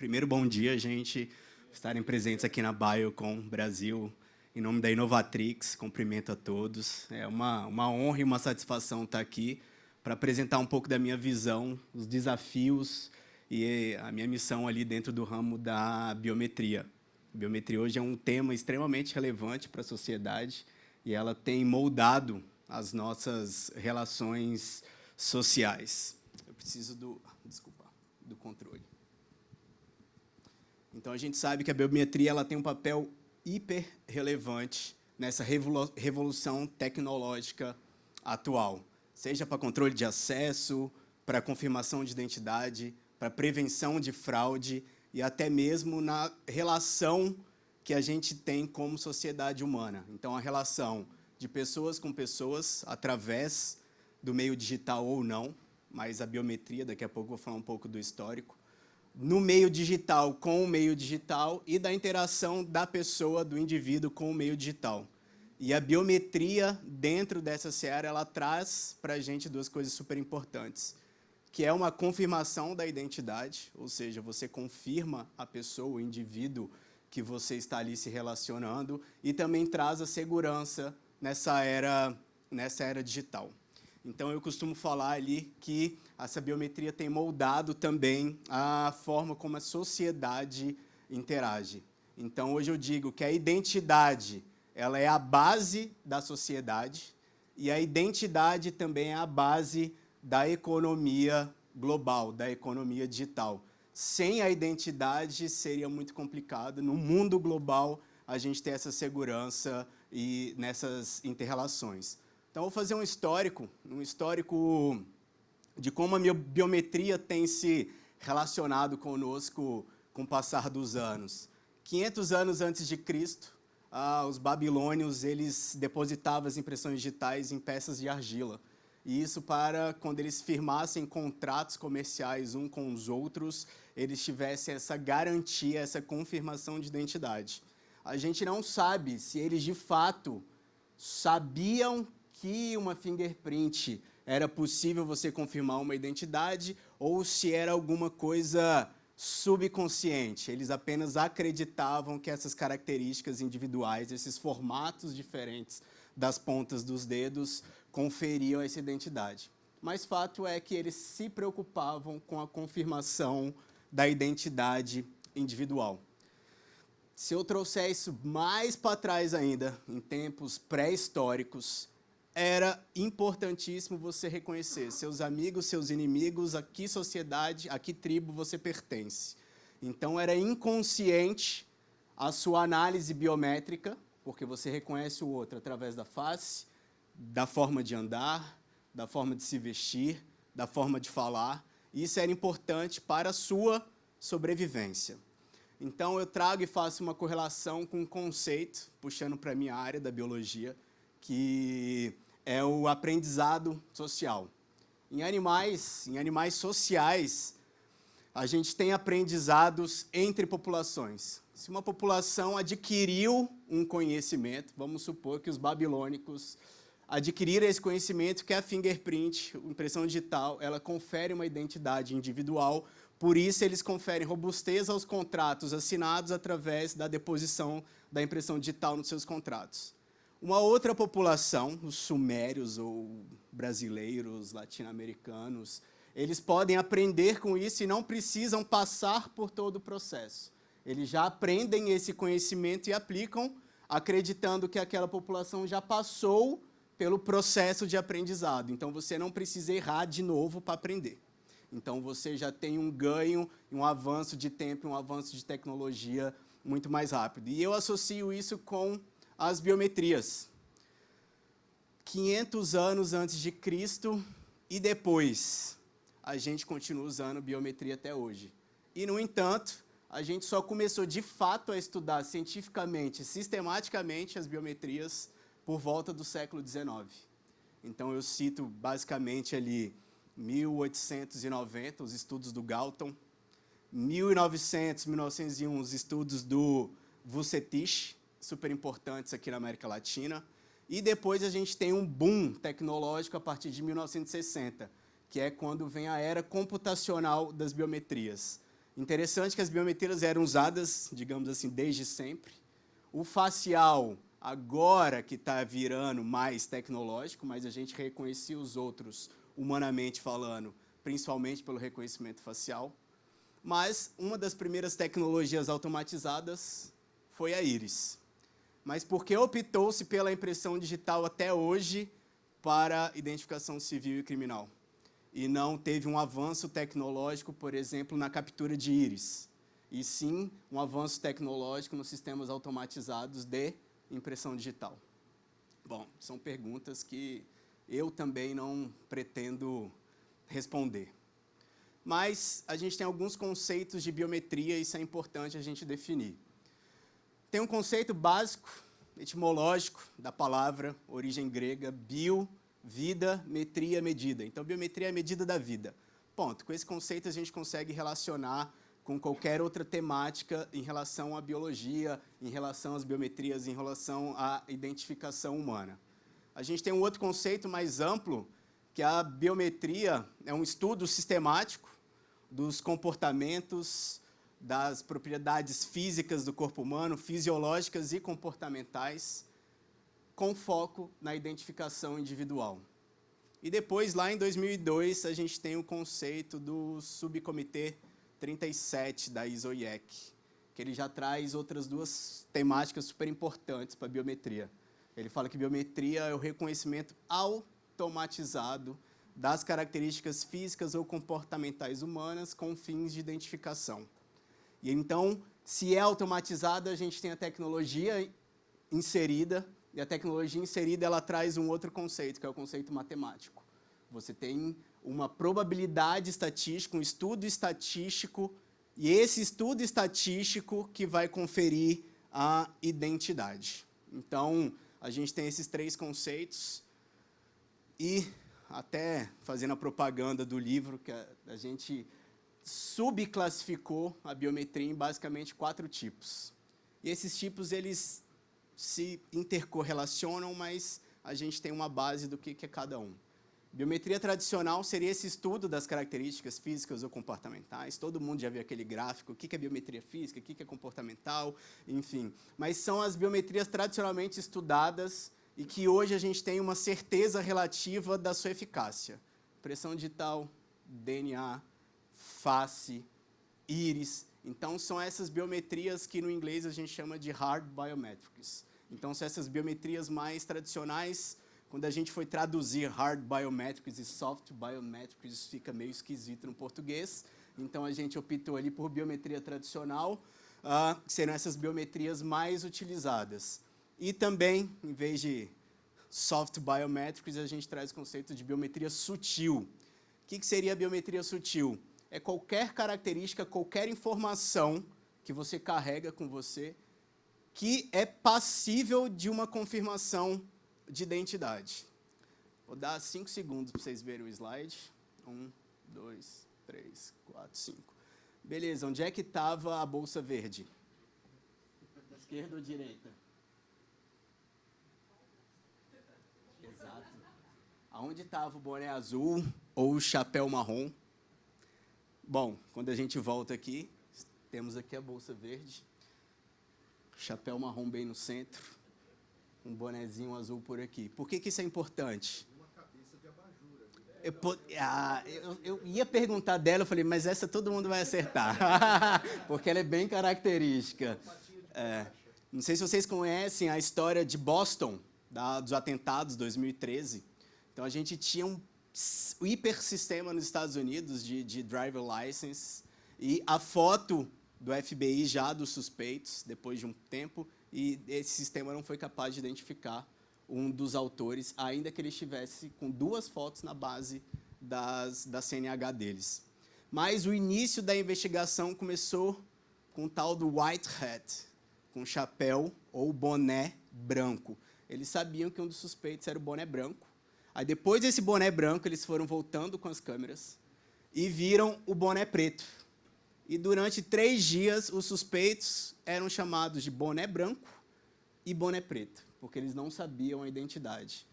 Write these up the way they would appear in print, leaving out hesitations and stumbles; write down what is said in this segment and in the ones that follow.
Primeiro, bom dia, gente, estarem presentes aqui na Biocon Brasil. Em nome da Inovatrix, cumprimento a todos. É uma honra e uma satisfação estar aqui para apresentar um pouco da minha visão, os desafios e a minha missão ali dentro do ramo da biometria. A biometria hoje é um tema extremamente relevante para a sociedade e ela tem moldado as nossas relações sociais. Eu preciso do controle. Então, a gente sabe que a biometria ela tem um papel hiper relevante nessa revolução tecnológica atual, seja para controle de acesso, para confirmação de identidade, para prevenção de fraude e até mesmo na relação que a gente tem como sociedade humana. Então, a relação de pessoas com pessoas através do meio digital ou não, mas a biometria, daqui a pouco eu vou falar um pouco do histórico, no meio digital com o meio digital e da interação da pessoa, do indivíduo com o meio digital. E a biometria, dentro dessa seara, ela traz para a gente duas coisas super importantes, que é uma confirmação da identidade, ou seja, você confirma a pessoa, o indivíduo que você está ali se relacionando, e também traz a segurança nessa era digital. Então, eu costumo falar ali que essa biometria tem moldado também a forma como a sociedade interage. Então, hoje eu digo que a identidade ela é a base da sociedade e a identidade também é a base da economia global, da economia digital. Sem a identidade seria muito complicado. No mundo global, a gente ter essa segurança e nessas inter-relações. Então, vou fazer um histórico de como a biometria tem se relacionado conosco com o passar dos anos. 500 anos antes de Cristo, os babilônios eles depositavam as impressões digitais em peças de argila. E isso para, quando eles firmassem contratos comerciais uns com os outros, eles tivessem essa garantia, essa confirmação de identidade. A gente não sabe se eles, de fato, sabiam que uma fingerprint era possível você confirmar uma identidade ou se era alguma coisa subconsciente. Eles apenas acreditavam que essas características individuais, esses formatos diferentes das pontas dos dedos, conferiam essa identidade. Mas fato é que eles se preocupavam com a confirmação da identidade individual. Se eu trouxer isso mais para trás ainda, em tempos pré-históricos, era importantíssimo você reconhecer seus amigos, seus inimigos, a que sociedade, a que tribo você pertence. Então, era inconsciente a sua análise biométrica, porque você reconhece o outro através da face, da forma de andar, da forma de se vestir, da forma de falar. Isso era importante para a sua sobrevivência. Então, eu trago e faço uma correlação com um conceito, puxando para a minha área da biologia, que é o aprendizado social. Em animais sociais, a gente tem aprendizados entre populações. Se uma população adquiriu um conhecimento, vamos supor que os babilônicos adquiriram esse conhecimento, que é a fingerprint, a impressão digital, ela confere uma identidade individual, por isso eles conferem robustez aos contratos assinados através da deposição da impressão digital nos seus contratos. Uma outra população, os sumérios ou brasileiros, latino-americanos, eles podem aprender com isso e não precisam passar por todo o processo. Eles já aprendem esse conhecimento e aplicam, acreditando que aquela população já passou pelo processo de aprendizado. Então, você não precisa errar de novo para aprender. Então, você já tem um ganho, um avanço de tempo, um avanço de tecnologia muito mais rápido. E eu associo isso com as biometrias. 500 anos antes de Cristo e depois, a gente continua usando biometria até hoje. E, no entanto, a gente só começou de fato a estudar cientificamente, sistematicamente as biometrias por volta do século XIX. Então, eu cito basicamente ali 1890, os estudos do Galton, 1900, 1901, os estudos do Vucetich, super importantes aqui na América Latina, e depois a gente tem um boom tecnológico a partir de 1960, que é quando vem a era computacional das biometrias. Interessante que as biometrias eram usadas, digamos assim, desde sempre. O facial, agora que está virando mais tecnológico, mas a gente reconhecia os outros, humanamente falando, principalmente pelo reconhecimento facial. Mas uma das primeiras tecnologias automatizadas foi a íris. Mas por que optou-se pela impressão digital até hoje para identificação civil e criminal? E não teve um avanço tecnológico, por exemplo, na captura de íris, e sim um avanço tecnológico nos sistemas automatizados de impressão digital? Bom, são perguntas que eu também não pretendo responder. Mas a gente tem alguns conceitos de biometria, e isso é importante a gente definir. Tem um conceito básico, etimológico, da palavra, origem grega, bio, vida, metria, medida. Então, biometria é a medida da vida. Ponto. Com esse conceito, a gente consegue relacionar com qualquer outra temática em relação à biologia, em relação às biometrias, em relação à identificação humana. A gente tem um outro conceito mais amplo, que a biometria é um estudo sistemático dos comportamentos, das propriedades físicas do corpo humano, fisiológicas e comportamentais, com foco na identificação individual. E depois, lá em 2002, a gente tem o conceito do Subcomitê 37 da ISO-IEC, que ele já traz outras duas temáticas super importantes para a biometria. Ele fala que biometria é o reconhecimento automatizado das características físicas ou comportamentais humanas com fins de identificação. E então, se é automatizada, a gente tem a tecnologia inserida, e a tecnologia inserida ela traz um outro conceito, que é o conceito matemático. Você tem uma probabilidade estatística, um estudo estatístico, e esse estudo estatístico que vai conferir a identidade. Então, a gente tem esses três conceitos, e até fazendo a propaganda do livro, que a gente subclassificou a biometria em basicamente 4 tipos. E esses tipos, eles se intercorrelacionam, mas a gente tem uma base do que é cada um. Biometria tradicional seria esse estudo das características físicas ou comportamentais. Todo mundo já viu aquele gráfico, o que é biometria física, o que é comportamental, enfim. Mas são as biometrias tradicionalmente estudadas e que hoje a gente tem uma certeza relativa da sua eficácia. Impressão digital, DNA, face, íris. Então, são essas biometrias que, no inglês, a gente chama de hard biometrics. Então, são essas biometrias mais tradicionais. Quando a gente foi traduzir hard biometrics e soft biometrics, fica meio esquisito no português. Então, a gente optou ali por biometria tradicional, que serão essas biometrias mais utilizadas. E também, em vez de soft biometrics, a gente traz o conceito de biometria sutil. O que seria a biometria sutil? É qualquer característica, qualquer informação que você carrega com você que é passível de uma confirmação de identidade. Vou dar 5 segundos para vocês verem o slide. 1, 2, 3, 4, 5. Beleza, onde é que estava a bolsa verde? Esquerda ou direita? Exato. Aonde estava o boné azul ou o chapéu marrom? Bom, quando a gente volta aqui, temos aqui a bolsa verde, chapéu marrom bem no centro, um bonezinho azul por aqui. Por que isso é importante? Uma cabeça de abajur. Eu ia perguntar dela, eu falei, mas essa todo mundo vai acertar, porque ela é bem característica. Não sei se vocês conhecem a história de Boston, dos atentados de 2013. Então, a gente tinha um hipersistema nos Estados Unidos de driver license, e a foto do FBI já dos suspeitos, depois de um tempo, e esse sistema não foi capaz de identificar um dos autores, ainda que ele estivesse com 2 fotos na base da CNH deles. Mas o início da investigação começou com o tal do white hat, com chapéu ou boné branco. Eles sabiam que um dos suspeitos era o boné branco. Aí, depois desse boné branco, eles foram voltando com as câmeras e viram o boné preto. E, durante 3 dias, os suspeitos eram chamados de boné branco e boné preto, porque eles não sabiam a identidade.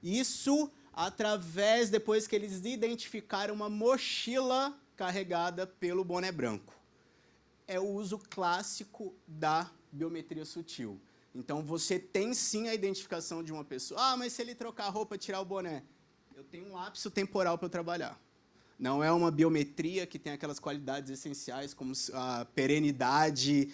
Isso através, depois que eles identificaram uma mochila carregada pelo boné branco. é o uso clássico da biometria sutil. Então, você tem sim a identificação de uma pessoa. Ah, mas se ele trocar a roupa, tirar o boné, eu tenho um lapso temporal para eu trabalhar. Não é uma biometria que tem aquelas qualidades essenciais, como a perenidade,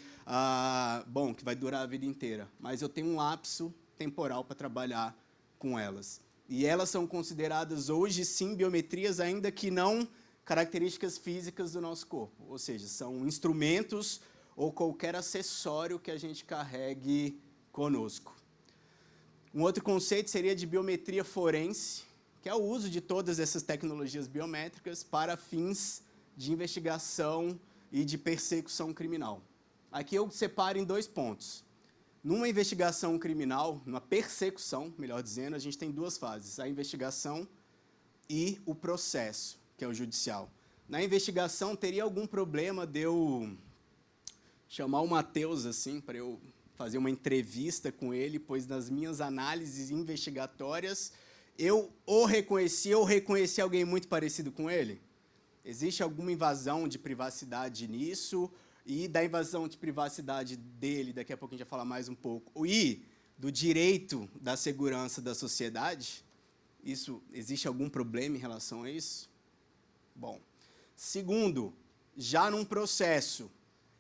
bom, que vai durar a vida inteira. Mas eu tenho um lapso temporal para trabalhar com elas. E elas são consideradas hoje, sim, biometrias, ainda que não características físicas do nosso corpo. Ou seja, são instrumentos ou qualquer acessório que a gente carregue conosco. Um outro conceito seria de biometria forense, que é o uso de todas essas tecnologias biométricas para fins de investigação e de persecução criminal. Aqui eu separo em 2 pontos. Numa investigação criminal, numa persecução, melhor dizendo, a gente tem 2 fases, a investigação e o processo, que é o judicial. Na investigação, teria algum problema de eu chamar o Matheus assim, para eu fazer uma entrevista com ele, pois nas minhas análises investigatórias, eu ou reconheci alguém muito parecido com ele? Existe alguma invasão de privacidade nisso? E da invasão de privacidade dele, daqui a pouco a gente vai falar mais um pouco, e do direito da segurança da sociedade, existe algum problema em relação a isso? Bom, segundo, já num processo,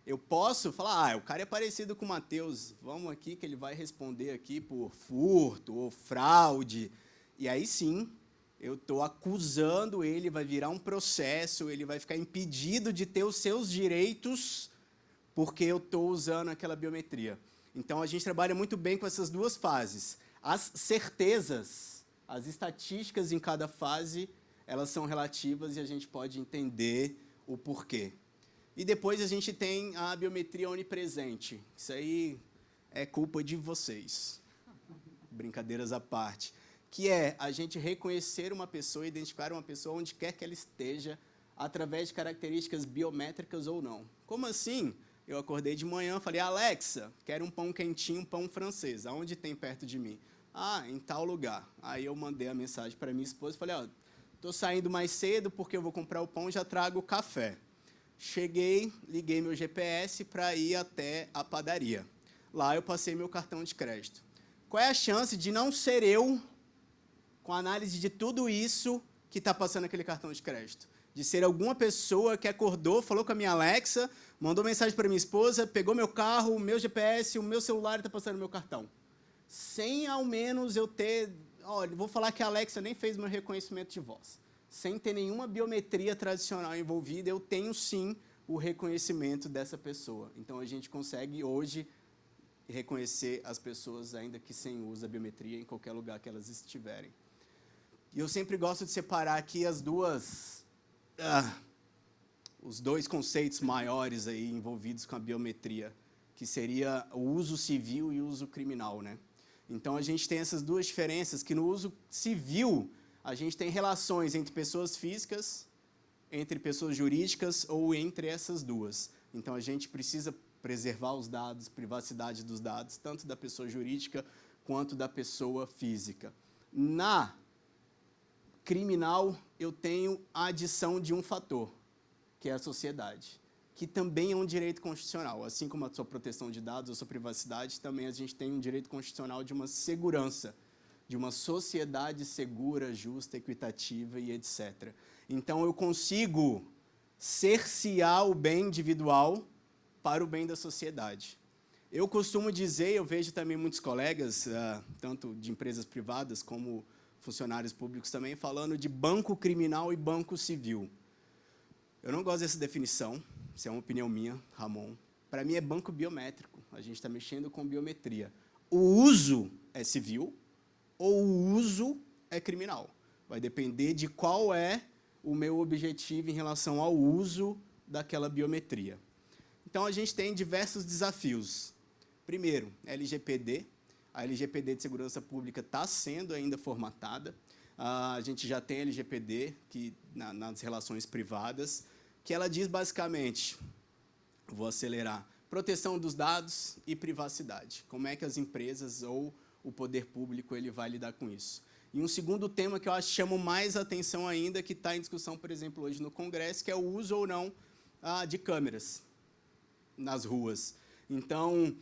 eu posso falar, o cara é parecido com o Matheus, vamos aqui que ele vai responder aqui por furto ou fraude, e aí sim, eu estou acusando ele, vai virar um processo, ele vai ficar impedido de ter os seus direitos porque eu estou usando aquela biometria. Então, a gente trabalha muito bem com essas 2 fases. As certezas, as estatísticas em cada fase, elas são relativas e a gente pode entender o porquê. E depois a gente tem a biometria onipresente. Isso aí é culpa de vocês. Brincadeiras à parte. Que é a gente reconhecer uma pessoa, identificar uma pessoa onde quer que ela esteja, através de características biométricas ou não. Como assim? Eu acordei de manhã, falei, Alexa, quero um pão quentinho, um pão francês. Aonde tem perto de mim? Ah, em tal lugar. Aí eu mandei a mensagem para minha esposa e falei, estou saindo mais cedo porque eu vou comprar o pão e já trago o café. Cheguei, liguei meu GPS para ir até a padaria. Lá eu passei meu cartão de crédito. Qual é a chance de não ser eu, com a análise de tudo isso, que está passando aquele cartão de crédito? De ser alguma pessoa que acordou, falou com a minha Alexa, mandou mensagem para minha esposa, pegou meu carro, o meu GPS, o meu celular e está passando meu cartão. Sem ao menos eu ter... Olha, vou falar que a Alexa nem fez meu reconhecimento de voz. Sem ter nenhuma biometria tradicional envolvida, eu tenho sim o reconhecimento dessa pessoa. Então, a gente consegue hoje reconhecer as pessoas, ainda que sem uso da biometria, em qualquer lugar que elas estiverem. E eu sempre gosto de separar aqui os 2 conceitos maiores aí envolvidos com a biometria, que seria o uso civil e o uso criminal, né? Então, a gente tem essas 2 diferenças, que no uso civil, a gente tem relações entre pessoas físicas, entre pessoas jurídicas ou entre essas 2. Então, a gente precisa preservar os dados, privacidade dos dados, tanto da pessoa jurídica quanto da pessoa física. Na criminal, eu tenho a adição de um fator, que é a sociedade, que também é um direito constitucional. Assim como a sua proteção de dados, a sua privacidade, também a gente tem um direito constitucional de uma segurança, de uma sociedade segura, justa, equitativa e etc. Então, eu consigo cercear o bem individual para o bem da sociedade. Eu costumo dizer, eu vejo também muitos colegas, tanto de empresas privadas como funcionários públicos também, falando de banco criminal e banco civil. Eu não gosto dessa definição, isso é uma opinião minha, Ramon. Para mim é banco biométrico, a gente está mexendo com biometria. O uso é civil ou o uso é criminal. Vai depender de qual é o meu objetivo em relação ao uso daquela biometria. Então, a gente tem diversos desafios. Primeiro, LGPD. A LGPD de Segurança Pública está sendo ainda formatada. A gente já tem a LGPD que, nas relações privadas, que ela diz basicamente, vou acelerar, proteção dos dados e privacidade. Como é que as empresas ou o poder público ele vai lidar com isso? E um segundo tema que eu acho que chama mais atenção ainda, que está em discussão, por exemplo, hoje no Congresso, que é o uso ou não de câmeras. nas ruas. Então,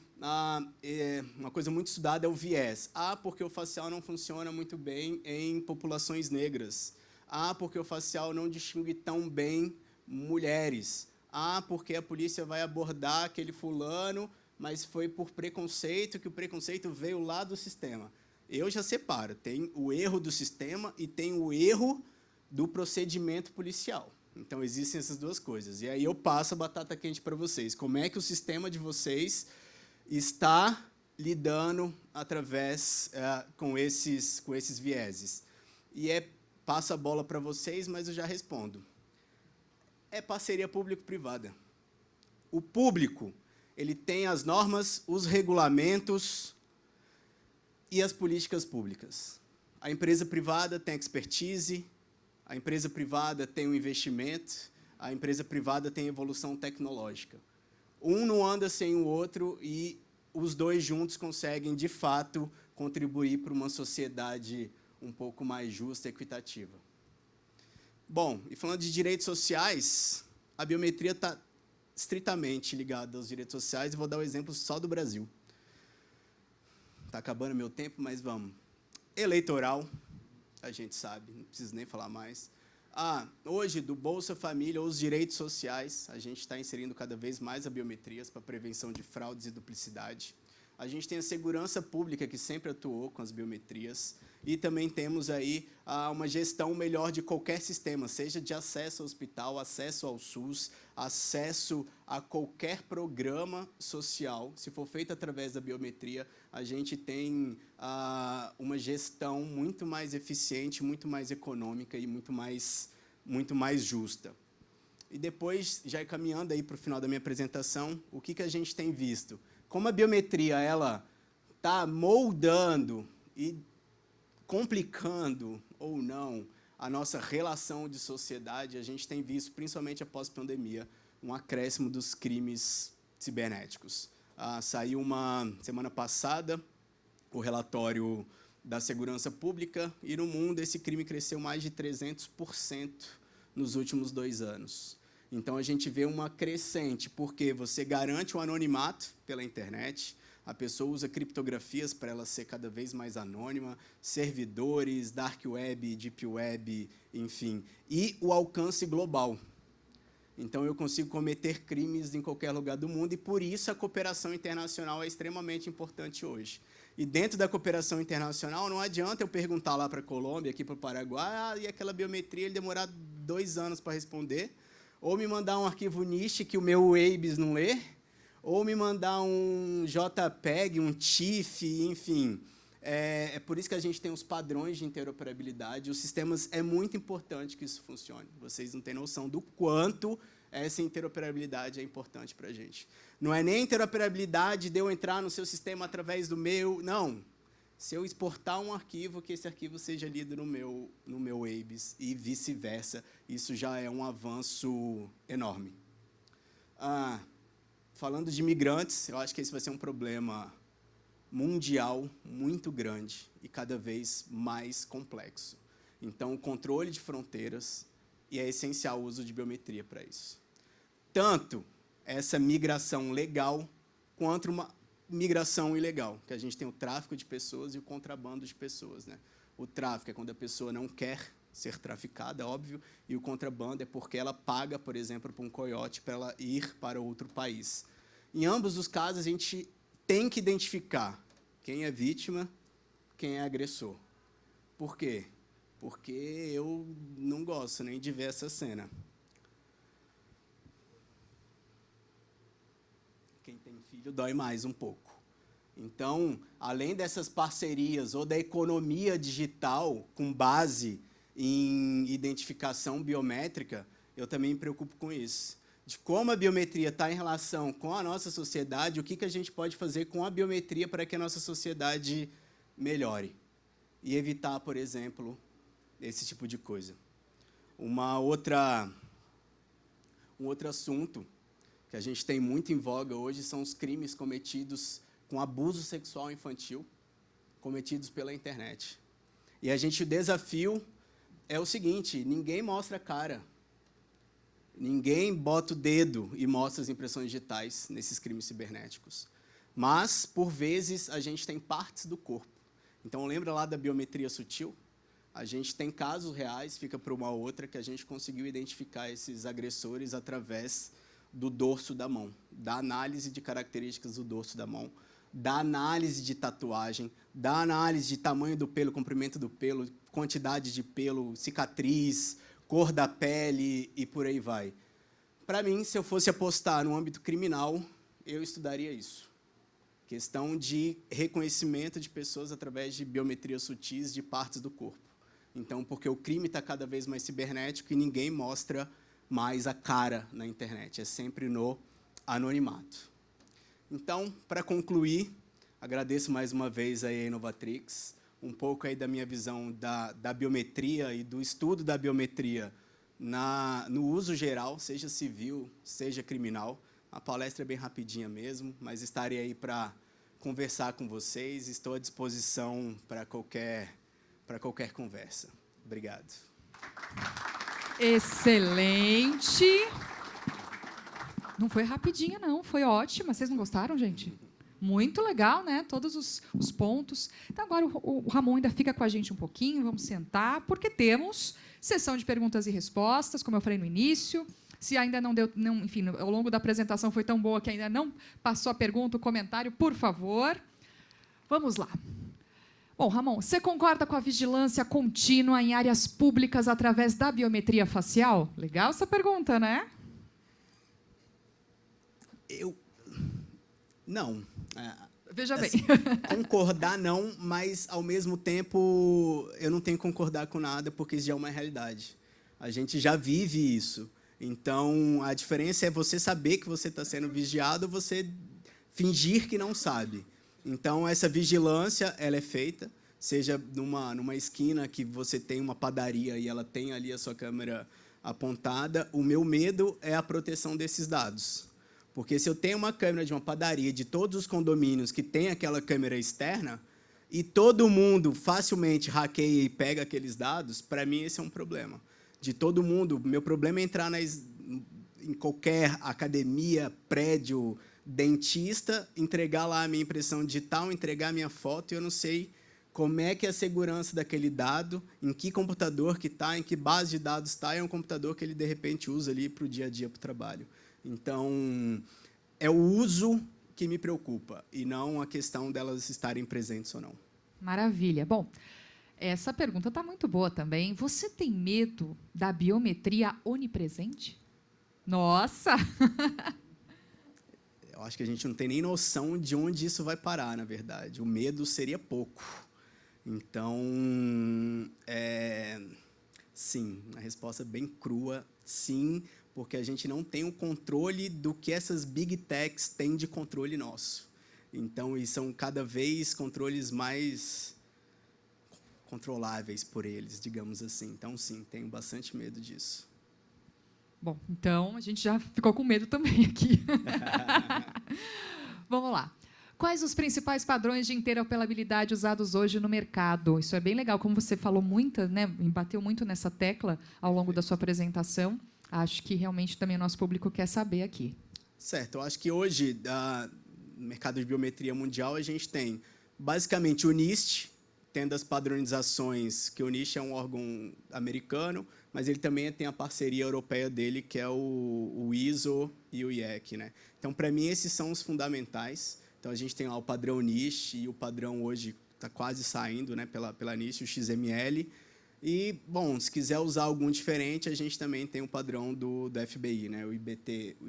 uma coisa muito estudada é o viés. Porque o facial não funciona muito bem em populações negras. Porque o facial não distingue tão bem mulheres. Porque a polícia vai abordar aquele fulano, mas foi por preconceito, que o preconceito veio lá do sistema. Eu já separo, tem o erro do sistema e tem o erro do procedimento policial. Então, existem essas duas coisas. E aí eu passo a batata quente para vocês. Como é que o sistema de vocês está lidando através com esses vieses? E passo a bola para vocês, mas eu já respondo. É parceria público-privada. O público, ele tem as normas, os regulamentos e as políticas públicas. A empresa privada tem expertise, a empresa privada tem o investimento, a empresa privada tem evolução tecnológica. Um não anda sem o outro e os dois juntos conseguem, de fato, contribuir para uma sociedade um pouco mais justa e equitativa. Bom, e falando de direitos sociais, a biometria está estritamente ligada aos direitos sociais, e vou dar um exemplo só do Brasil. Está acabando meu tempo, mas vamos. Eleitoral, a gente sabe, não preciso nem falar mais. Hoje, do Bolsa Família, os direitos sociais, a gente está inserindo cada vez mais a biometrias para prevenção de fraudes e duplicidade. A gente tem a segurança pública, que sempre atuou com as biometrias, e também temos aí uma gestão melhor de qualquer sistema, seja de acesso ao hospital, acesso ao SUS, acesso a qualquer programa social. Se for feito através da biometria, a gente tem uma gestão muito mais eficiente, muito mais econômica e muito mais justa. E depois, já caminhando aí para o final da minha apresentação, o que a gente tem visto? Como a biometria está moldando e complicando ou não a nossa relação de sociedade, a gente tem visto, principalmente após a pandemia, um acréscimo dos crimes cibernéticos. Saiu semana passada o relatório da segurança pública e no mundo esse crime cresceu mais de 300% nos últimos 2 anos. Então, a gente vê uma crescente, porque você garante o anonimato pela internet, a pessoa usa criptografias para ela ser cada vez mais anônima, servidores, dark web, deep web, enfim, e o alcance global. Então, eu consigo cometer crimes em qualquer lugar do mundo e, por isso, a cooperação internacional é extremamente importante hoje. E dentro da cooperação internacional, não adianta eu perguntar lá para a Colômbia, aqui para o Paraguai, e aquela biometria ele demorar 2 anos para responder, ou me mandar um arquivo NIST que o meu WABES não lê, ou me mandar um JPEG, um TIFF, enfim. É por isso que a gente tem os padrões de interoperabilidade. Os sistemas, é muito importante que isso funcione. Vocês não têm noção do quanto essa interoperabilidade é importante para a gente. Não é nem a interoperabilidade de eu entrar no seu sistema através do meu... Não. Se eu exportar um arquivo, que esse arquivo seja lido no meu WABES e vice-versa, isso já é um avanço enorme. Falando de imigrantes, eu acho que esse vai ser um problema mundial muito grande e cada vez mais complexo. Então, o controle de fronteiras, e é essencial o uso de biometria para isso. Tanto essa migração legal, quanto uma migração ilegal, que a gente tem o tráfico de pessoas e o contrabando de pessoas, né? O tráfico é quando a pessoa não quer ser traficada, óbvio, e o contrabando é porque ela paga, por exemplo, para um coiote para ela ir para outro país. Em ambos os casos, a gente tem que identificar quem é vítima, quem é agressor. Por quê? Porque eu não gosto nem de ver essa cena. Quem tem filho dói mais um pouco. Então, além dessas parcerias ou da economia digital com base em identificação biométrica, eu também me preocupo com isso. De como a biometria está em relação com a nossa sociedade, o que a gente pode fazer com a biometria para que a nossa sociedade melhore. E evitar, por exemplo, esse tipo de coisa. Um outro assunto que a gente tem muito em voga hoje são os crimes cometidos com abuso sexual infantil, cometidos pela internet. E o desafio é o seguinte, ninguém mostra a cara. Ninguém bota o dedo e mostra as impressões digitais nesses crimes cibernéticos. Mas, por vezes, a gente tem partes do corpo. Então, lembra lá da biometria sutil? A gente tem casos reais, fica para uma outra, que a gente conseguiu identificar esses agressores através do dorso da mão, da análise de características do dorso da mão, da análise de tatuagem, da análise de tamanho do pelo, comprimento do pelo, quantidade de pelo, cicatriz, cor da pele e por aí vai. Para mim, se eu fosse apostar no âmbito criminal, eu estudaria isso. Questão de reconhecimento de pessoas através de biometrias sutis de partes do corpo. Então, porque o crime está cada vez mais cibernético e ninguém mostra mais a cara na internet, é sempre no anonimato. Então, para concluir, agradeço mais uma vez a Inovatrix, um pouco aí da minha visão da biometria e do estudo da biometria no uso geral, seja civil, seja criminal. A palestra é bem rapidinha mesmo, mas estarei aí para conversar com vocês, estou à disposição para qualquer conversa. Obrigado. Excelente. Não foi rapidinha, não. Foi ótima. Vocês não gostaram, gente? Muito legal, né? Todos os pontos. Então, agora o Ramon ainda fica com a gente um pouquinho. Vamos sentar, porque temos sessão de perguntas e respostas, como eu falei no início. Se ainda não deu... enfim, ao longo da apresentação foi tão boa que ainda não passou a pergunta, o comentário, por favor. Vamos lá. Bom, Ramon, você concorda com a vigilância contínua em áreas públicas através da biometria facial? Legal essa pergunta, né? Não. Veja bem. Concordar não, mas, ao mesmo tempo, eu não tenho que concordar com nada, porque isso já é uma realidade. A gente já vive isso. Então, a diferença é você saber que você está sendo vigiado ou você fingir que não sabe. Então, essa vigilância ela é feita, seja numa esquina que você tem uma padaria e ela tem ali a sua câmera apontada. O meu medo é a proteção desses dados. Porque se eu tenho uma câmera de uma padaria de todos os condomínios que tem aquela câmera externa e todo mundo facilmente hackeia e pega aqueles dados, para mim esse é um problema. De todo mundo, meu problema é entrar em qualquer academia, prédio, dentista, entregar lá a minha impressão digital, entregar a minha foto, e eu não sei como é que é a segurança daquele dado, em que computador que está, em que base de dados está, é um computador que ele, de repente, usa ali para o dia a dia, para o trabalho. Então, é o uso que me preocupa, e não a questão delas estarem presentes ou não. Maravilha. Bom, essa pergunta está muito boa também. Você tem medo da biometria onipresente? Nossa! Eu acho que a gente não tem nem noção de onde isso vai parar, na verdade. O medo seria pouco. Então, sim, a resposta é bem crua, sim, porque a gente não tem o controle do que essas big techs têm de controle nosso. Então, e são cada vez controles mais controláveis por eles, digamos assim. Então, sim, tenho bastante medo disso. Bom, então a gente já ficou com medo também aqui. Vamos lá. Quais os principais padrões de interoperabilidade usados hoje no mercado? Isso é bem legal, como você falou muito, né, bateu muito nessa tecla ao longo da sua apresentação. Acho que realmente também o nosso público quer saber aqui. Certo, eu acho que hoje, no mercado de biometria mundial, a gente tem basicamente o NIST, tendo as padronizações, que o NIST é um órgão americano, mas ele também tem a parceria europeia dele, que é o ISO e o IEC, né? Então, para mim, esses são os fundamentais. Então, a gente tem lá o padrão NIST, e o padrão hoje está quase saindo, né, pela NIST, o XML. E, bom, se quiser usar algum diferente, a gente também tem o padrão do FBI, né, o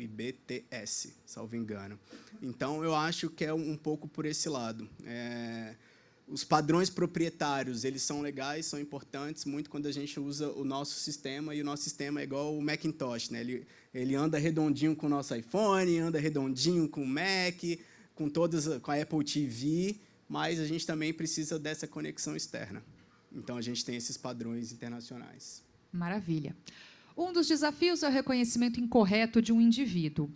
IBTS, salvo engano. Então, eu acho que é um pouco por esse lado. Os padrões proprietários, eles são legais, são importantes, muito quando a gente usa o nosso sistema, e o nosso sistema é igual o Macintosh, né? Ele anda redondinho com o nosso iPhone, anda redondinho com o Mac, com a Apple TV, mas a gente também precisa dessa conexão externa. Então, a gente tem esses padrões internacionais. Maravilha. Um dos desafios é o reconhecimento incorreto de um indivíduo.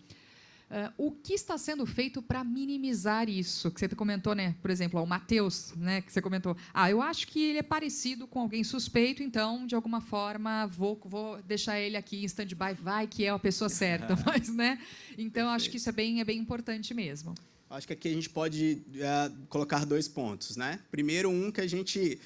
O que está sendo feito para minimizar isso? Que você comentou, né? Por exemplo, o Matheus, né? Que você comentou. Eu acho que ele é parecido com alguém suspeito, então, de alguma forma, vou deixar ele aqui em stand-by, vai que é a pessoa certa. Mas, né? Então, acho que isso é bem importante mesmo. Acho que aqui a gente pode colocar 2 pontos, né? Primeiro, que a gente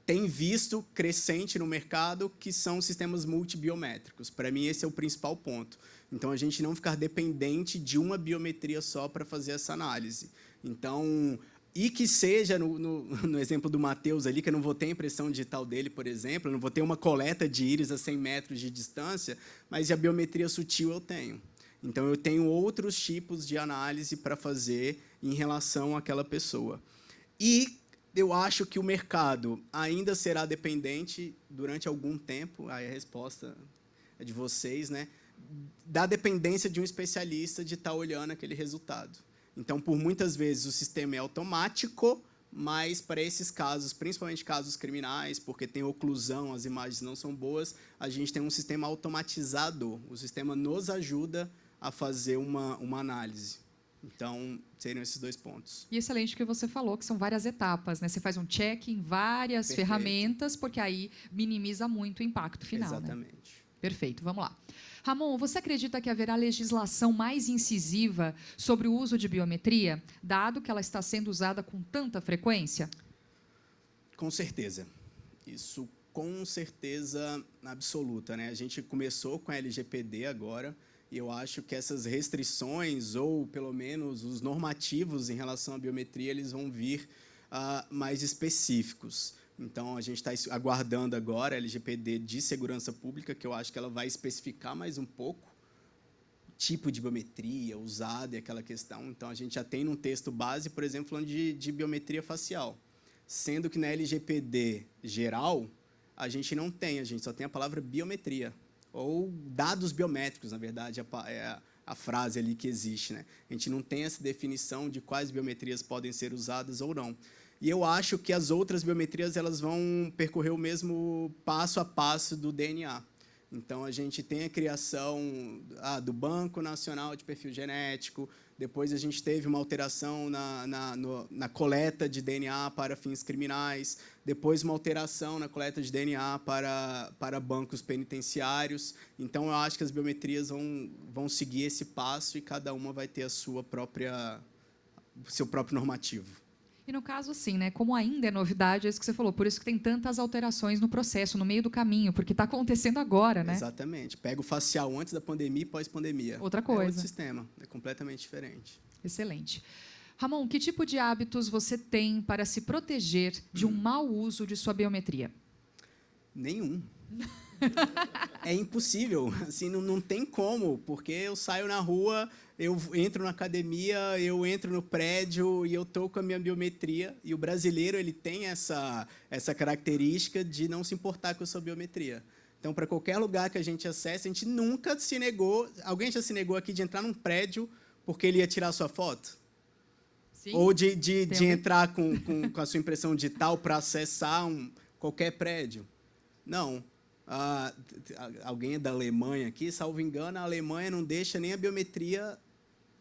tem visto crescente no mercado, que são sistemas multibiométricos. Para mim, esse é o principal ponto. Então, a gente não ficar dependente de uma biometria só para fazer essa análise. Então, e que seja, no exemplo do Matheus ali, que eu não vou ter a impressão digital dele, por exemplo, eu não vou ter uma coleta de íris a 100 metros de distância, mas a biometria sutil eu tenho. Então, eu tenho outros tipos de análise para fazer em relação àquela pessoa. E eu acho que o mercado ainda será dependente durante algum tempo, aí a resposta é de vocês, né, da dependência de um especialista de estar olhando aquele resultado. Então, por muitas vezes, o sistema é automático, mas para esses casos, principalmente casos criminais, porque tem oclusão, as imagens não são boas, a gente tem um sistema automatizado. O sistema nos ajuda a fazer uma análise. Então, seriam esses 2 pontos. E excelente o que você falou, que são várias etapas, né? Você faz um check em várias ferramentas, porque aí minimiza muito o impacto final. Exatamente. Né? Perfeito, vamos lá. Ramon, você acredita que haverá legislação mais incisiva sobre o uso de biometria, dado que ela está sendo usada com tanta frequência? Com certeza. Isso com certeza absoluta, né? A gente começou com a LGPD agora, e eu acho que essas restrições, ou pelo menos os normativos em relação à biometria, eles vão vir mais específicos. Então, a gente está aguardando agora a LGPD de segurança pública, que eu acho que ela vai especificar mais um pouco o tipo de biometria usada e aquela questão. Então, a gente já tem num texto base, por exemplo, falando de biometria facial. Sendo que na LGPD geral, a gente não tem, a gente só tem a palavra biometria. Ou dados biométricos, na verdade, é a frase ali que existe, né? A gente não tem essa definição de quais biometrias podem ser usadas ou não. E eu acho que as outras biometrias elas vão percorrer o mesmo passo a passo do DNA. Então, a gente tem a criação do Banco Nacional de Perfil Genético, depois a gente teve uma alteração na coleta de DNA para fins criminais, depois uma alteração na coleta de DNA para bancos penitenciários. Então, eu acho que as biometrias vão seguir esse passo e cada uma vai ter seu próprio normativo. E no caso, assim, né, como ainda é novidade, é isso que você falou, por isso que tem tantas alterações no processo, no meio do caminho, porque está acontecendo agora, né? Exatamente. Pega o facial antes da pandemia e pós-pandemia. Outra coisa. É outro sistema, é completamente diferente. Excelente. Ramon, que tipo de hábitos você tem para se proteger de um mau uso de sua biometria? Nenhum. É impossível, assim, não tem como, porque eu saio na rua, eu entro na academia, eu entro no prédio e eu estou com a minha biometria, e o brasileiro ele tem essa característica de não se importar com a sua biometria. Então, para qualquer lugar que a gente acesse, a gente nunca se negou, alguém já se negou aqui de entrar num prédio porque ele ia tirar a sua foto? Sim. Ou de entrar com a sua impressão digital para acessar qualquer prédio? Não. Alguém é da Alemanha aqui, salvo engano, a Alemanha não deixa nem a biometria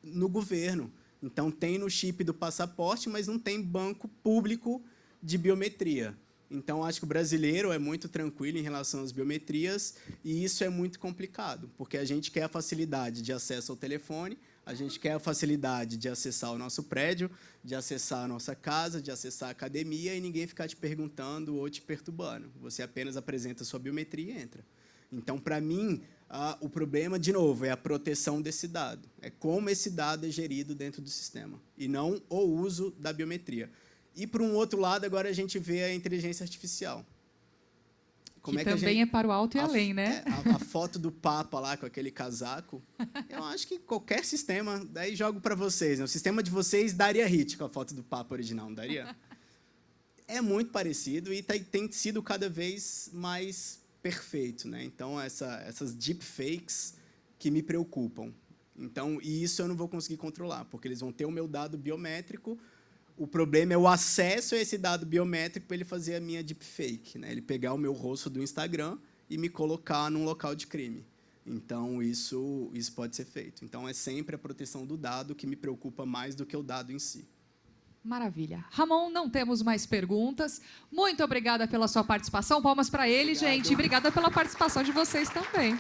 no governo. Então, tem no chip do passaporte, mas não tem banco público de biometria. Então, acho que o brasileiro é muito tranquilo em relação às biometrias, e isso é muito complicado, porque a gente quer a facilidade de acesso ao telefone, a gente quer a facilidade de acessar o nosso prédio, de acessar a nossa casa, de acessar a academia, e ninguém ficar te perguntando ou te perturbando. Você apenas apresenta a sua biometria e entra. Então, para mim, o problema, de novo, é a proteção desse dado. É como esse dado é gerido dentro do sistema, e não o uso da biometria. E, por um outro lado, agora a gente vê a inteligência artificial. Como que também é para o alto e além, né? A foto do Papa lá com aquele casaco, eu acho que qualquer sistema, daí jogo para vocês, né? O sistema de vocês daria hit com a foto do Papa original, não daria? É muito parecido e tem sido cada vez mais perfeito, né? Então, essas deepfakes que me preocupam. Então, e isso eu não vou conseguir controlar, porque eles vão ter o meu dado biométrico. O problema é o acesso a esse dado biométrico para ele fazer a minha deepfake, né? Ele pegar o meu rosto do Instagram e me colocar num local de crime. Então, isso pode ser feito. Então, é sempre a proteção do dado que me preocupa mais do que o dado em si. Maravilha. Ramon, não temos mais perguntas. Muito obrigada pela sua participação. Palmas para ele, Obrigado. gente. Obrigada pela participação de vocês também.